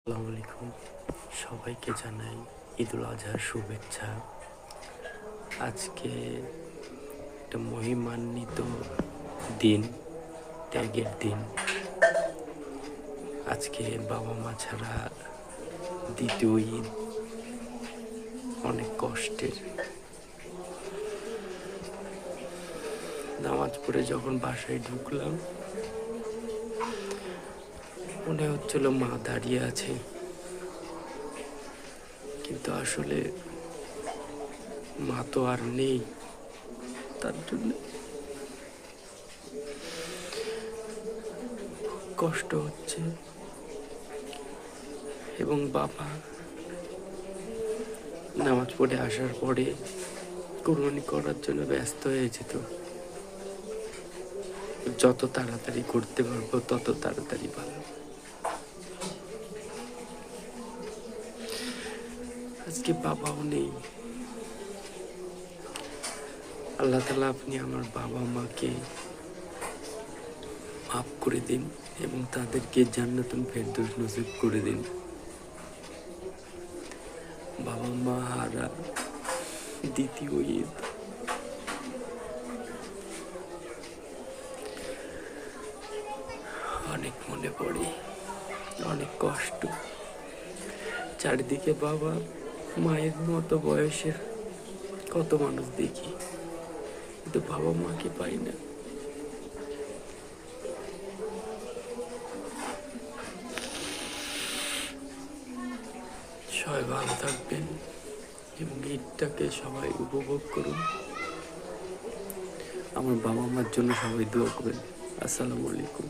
আসসালামু আলাইকুম, সবাইকে জানাই ঈদুল আজহার শুভেচ্ছা। আজকে একটা মহিমান্বিত দিন, ত্যাগের দিন। আজকে বাবা মা ছাড়া দ্বিতীয় ঈদ, অনেক কষ্টের। নামাজ পড়ে যখন বাসায় ঢুকলাম, মনে হচ্ছিল মা দাঁড়িয়ে আছে, কিন্তু আসলে মা তো আর নেই। তার জন্য কষ্ট হচ্ছে। এবং বাবা নামাজ পড়ে আসার পরে কুরবানি করার জন্য ব্যস্ত হয়ে যেত। যত তাড়াতাড়ি করতে পারবো তত তাড়াতাড়ি ভালো। আজকে বাবাও নেই। আল্লাহ তাআলা, আপনি আমার বাবা মাকে মাফ করে দিন এবং তাদেরকে জান্নাতুল ফেরদৌস নসিব করে দিন। বাবা মা হারা দ্বিতীয় ঈদ, অনেক মনে পড়ে, অনেক কষ্ট। চারিদিকে বাবা মায়ের মতো বয়সের কত মানুষ দেখি, কিন্তু বাবা মাকে পাই না। সবাই ভালো থাকবেন এবং ঈদটাকে সবাই উপভোগ করুন। আমার বাবা মার জন্য সবাই দোয়া করবেন। আসসালামু আলাইকুম।